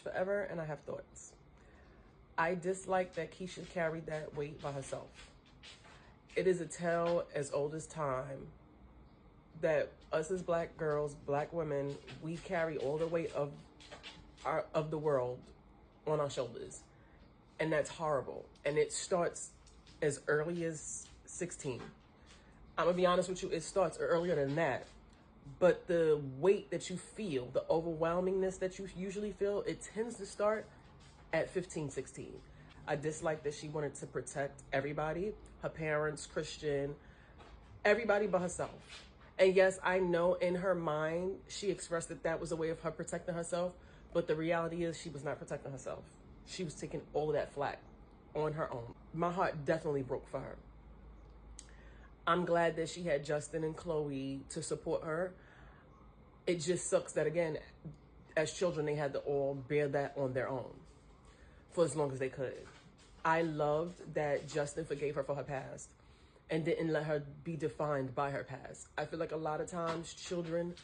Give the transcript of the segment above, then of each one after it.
forever, and I have thoughts. I dislike that Keisha carried that weight by herself. It is a tale as old as time that us as black girls, black women, we carry all the weight of the world on our shoulders. And that's horrible. And it starts as early as 16. I'm gonna be honest with you, it starts earlier than that. But the weight that you feel, the overwhelmingness that you usually feel, it tends to start at 15, 16. I dislike that she wanted to protect everybody, her parents, Christian, everybody but herself. And yes, I know in her mind, she expressed that that was a way of her protecting herself. But the reality is she was not protecting herself. She was taking all of that flack on her own. My heart definitely broke for her. I'm glad that she had Justin and Chloe to support her. It just sucks that, again, as children, they had to all bear that on their own for as long as they could. I loved that Justin forgave her for her past and didn't let her be defined by her past. I feel like a lot of times children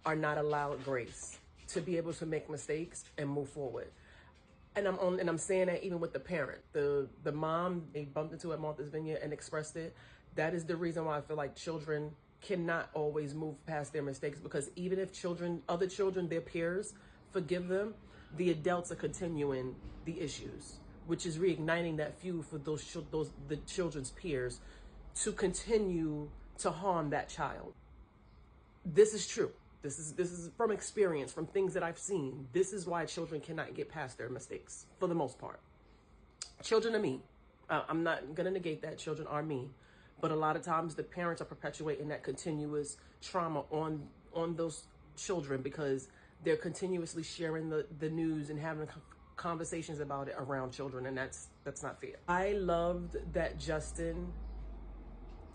are not allowed grace to be able to make mistakes and move forward. And I'm saying that even with the parent, the mom they bumped into at Martha's Vineyard and expressed it. That is the reason why I feel like children cannot always move past their mistakes, because even if other children, their peers, forgive them, the adults are continuing the issues, which is reigniting that feud for the children's peers to continue to harm that child. This is true. This is from experience, from things that I've seen. This is why children cannot get past their mistakes for the most part. Children are me. I'm not going to negate that children are me. But a lot of times the parents are perpetuating that continuous trauma on those children because they're continuously sharing the news and having conversations about it around children. And that's not fair. I loved that Justin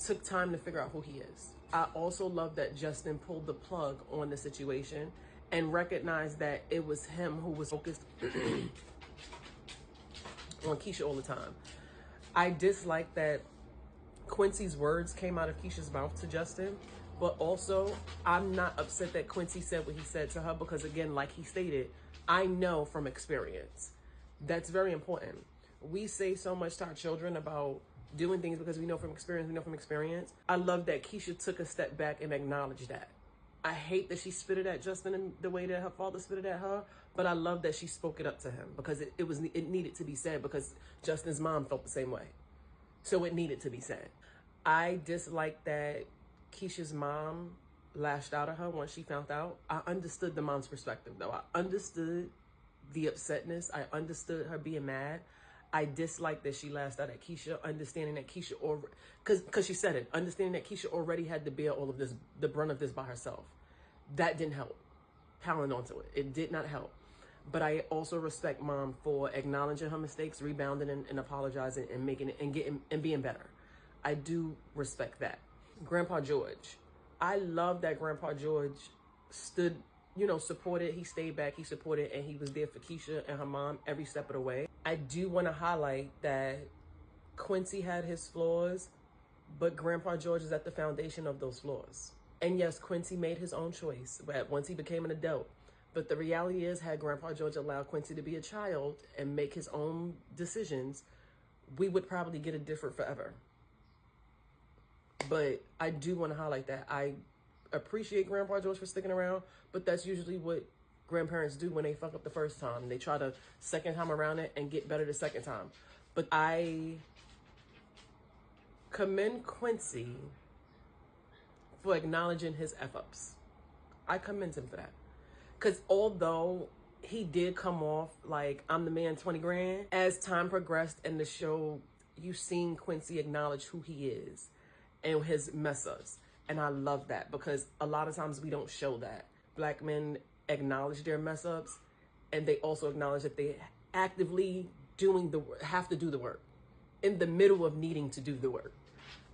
took time to figure out who he is. I also love that Justin pulled the plug on the situation and recognized that it was him who was focused on Keisha all the time. I dislike that Quincy's words came out of Keisha's mouth to Justin, but also I'm not upset that Quincy said what he said to her because, again, like he stated, I know from experience. That's very important. We say so much to our children about doing things because we know from experience. I love that Keisha took a step back and acknowledged that. I hate that she spit it at Justin in the way that her father spit it at her, but I love that she spoke it up to him because it needed to be said because Justin's mom felt the same way. So it needed to be said. I dislike that Keisha's mom lashed out at her once she found out. I understood the mom's perspective though. I understood the upsetness. I understood her being mad. I dislike that she lashed out at Keisha, understanding that Keisha, because she said it, understanding that Keisha already had to bear all of this, the brunt of this by herself. That didn't help. Piling onto it. It did not help. But I also respect mom for acknowledging her mistakes, rebounding and apologizing and making it and being better. I do respect that. Grandpa George. I love that Grandpa George stood, supported. He stayed back, he supported, and he was there for Keisha and her mom every step of the way. I do want to highlight that Quincy had his flaws, but Grandpa George is at the foundation of those flaws. And yes, Quincy made his own choice once he became an adult. But the reality is, had Grandpa George allowed Quincy to be a child and make his own decisions, we would probably get a different forever. But I do want to highlight that. I appreciate Grandpa George for sticking around, but that's usually what grandparents do when they fuck up the first time. They try to second time around it and get better the second time. But I commend Quincy for acknowledging his F-ups. I commend him for that. Because although he did come off like, I'm the man, 20 grand, as time progressed in the show, you've seen Quincy acknowledge who he is and his mess-ups. And I love that because a lot of times we don't show that. Black men acknowledge their mess-ups and they also acknowledge that they actively have to do the work in the middle of needing to do the work.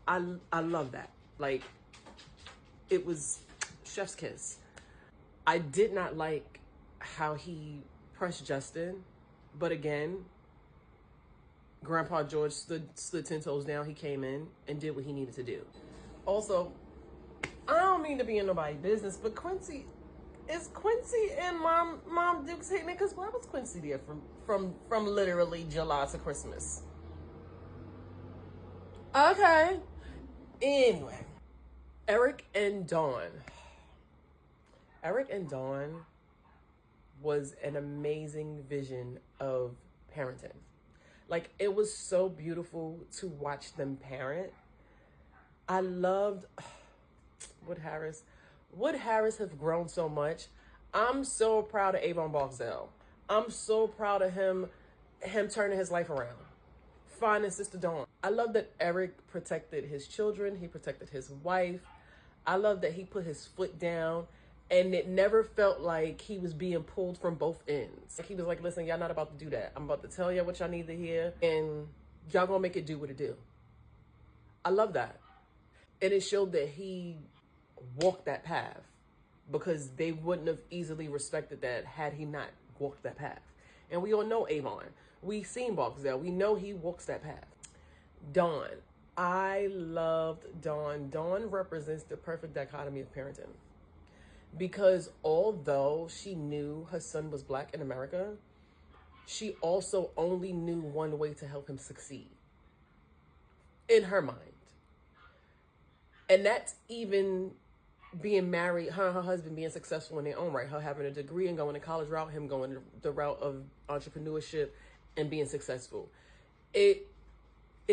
I love that. Like, it was chef's kiss. I did not like how he pressed Justin, but again, Grandpa George stood 10 toes down. He came in and did what he needed to do. Also, I don't mean to be in nobody's business, but Quincy, Is Quincy and Mom Dukes hating it? Because why was Quincy there from literally July to Christmas? Okay. Anyway, Eric and Dawn. Eric and Dawn was an amazing vision of parenting. Like, it was so beautiful to watch them parent. I loved Wood Harris. Wood Harris have grown so much. I'm so proud of Avon Barksdale. I'm so proud of him turning his life around. Finding Sister Dawn. I love that Eric protected his children. He protected his wife. I love that he put his foot down, and it never felt like he was being pulled from both ends. He was like, listen, y'all not about to do that. I'm about to tell you what y'all need to hear, and y'all gonna make it do what it do. I love that. And it showed that he walked that path, because they wouldn't have easily respected that had he not walked that path. And we all know Avon. We've seen Barksdale. We know he walks that path. Dawn. I loved Dawn. Dawn represents the perfect dichotomy of parenting. Because although she knew her son was black in America, she also only knew one way to help him succeed. In her mind. And that's even being married, her and her husband being successful in their own right, her having a degree and going the college route, him going the route of entrepreneurship and being successful. It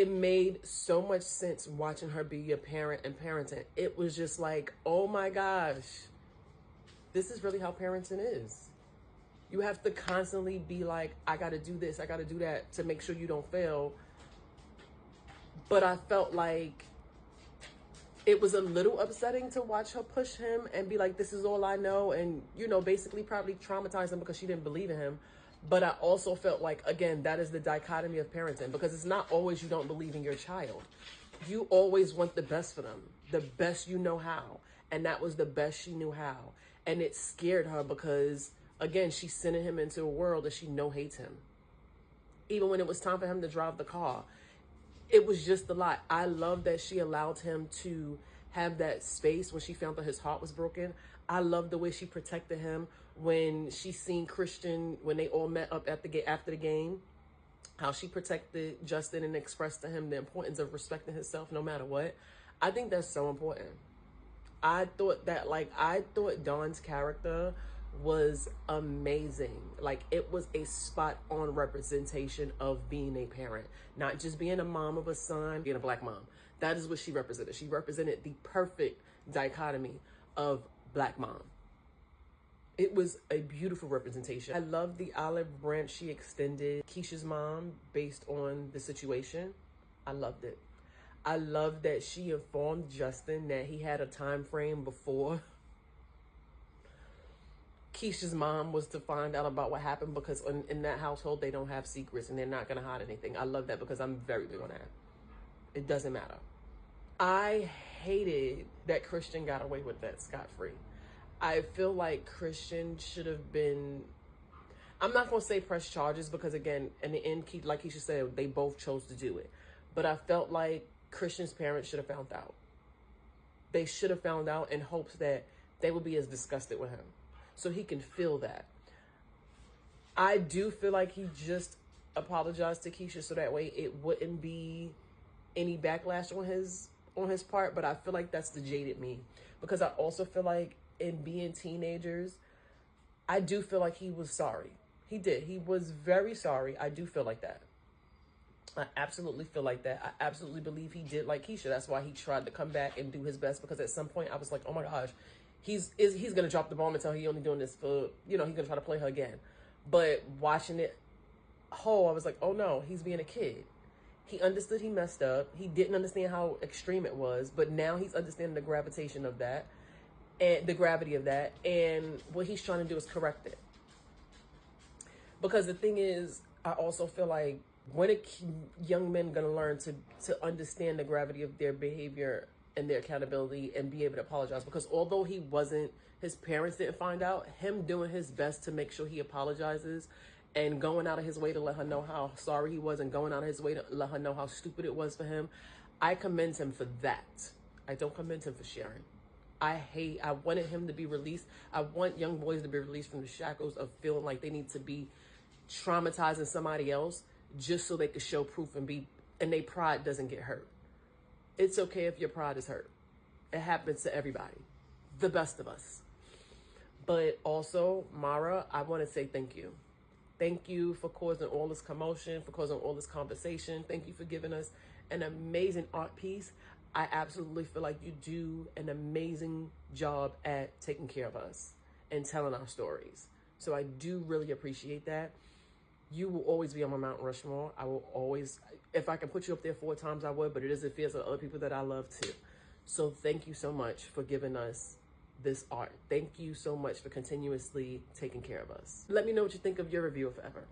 made so much sense watching her be a parent and parenting. It was just like, oh my gosh, this is really how parenting is. You have to constantly be like, I got to do this, I got to do that to make sure you don't fail. But I felt like it was a little upsetting to watch her push him and be like, this is all I know. And, you know, basically probably traumatize him because she didn't believe in him. But I also felt like, again, that is the dichotomy of parenting, because it's not always you don't believe in your child. You always want the best for them, the best you know how. And that was the best she knew how. And it scared her because, again, she's sending him into a world that she know hates him. Even when it was time for him to drive the car, it was just a lot. I love that she allowed him to have that space when she found that his heart was broken. I love the way she protected him when she seen Christian, when they all met up at after the game, how she protected Justin and expressed to him the importance of respecting himself no matter what. I think that's so important. I thought Dawn's character was amazing. Like, it was a spot on representation of being a parent, not just being a mom of a son, being a black mom. That is what she represented. She represented the perfect dichotomy of black mom. It was a beautiful representation. I love the olive branch she extended Keisha's mom based on the situation. I loved it. I love that she informed Justin that he had a time frame before Keisha's mom was to find out about what happened, because in that household, they don't have secrets and they're not going to hide anything. I love that, because I'm very big on that. It doesn't matter. I hated that Christian got away with that scot-free. I feel like Christian should have been, I'm not going to say press charges, because again, in the end, like Keisha said, they both chose to do it. But I felt like Christian's parents should have found out. They should have found out in hopes that they would be as disgusted with him, so he can feel that. I do feel like he just apologized to Keisha so that way it wouldn't be any backlash on his part. But I feel like that's the jaded me, because I also feel like in being teenagers, I do feel like he was sorry. He did. He was very sorry. I do feel like that. I absolutely feel like that. I absolutely believe he did like Keisha. That's why he tried to come back and do his best, because at some point I was like, oh my gosh, he's going to drop the bomb and tell he only doing this for, you know, he's going to try to play her again. But watching it whole, I was like, oh no, he's being a kid. He understood he messed up. He didn't understand how extreme it was, but now he's understanding the gravitation of that and the gravity of that. And what he's trying to do is correct it. Because the thing is, I also feel like, when are young men going to learn to understand the gravity of their behavior and their accountability and be able to apologize? Because although he wasn't, his parents didn't find out, him doing his best to make sure he apologizes and going out of his way to let her know how sorry he was and going out of his way to let her know how stupid it was for him, I commend him for that. I don't commend him for sharing. I wanted him to be released. I want young boys to be released from the shackles of feeling like they need to be traumatizing somebody else just so they could show proof and their pride doesn't get hurt. It's okay if your pride is hurt. It happens to everybody, the best of us. But also, Mara, I want to say thank you. Thank you for causing all this commotion, for causing all this conversation. Thank you for giving us an amazing art piece. I absolutely feel like you do an amazing job at taking care of us and telling our stories. So I do really appreciate that. You will always be on my Mount Rushmore. I will always, if I can put you up there 4 times, I would, but it is a fear of other people that I love too. So thank you so much for giving us this art. Thank you so much for continuously taking care of us. Let me know what you think of your review of Forever.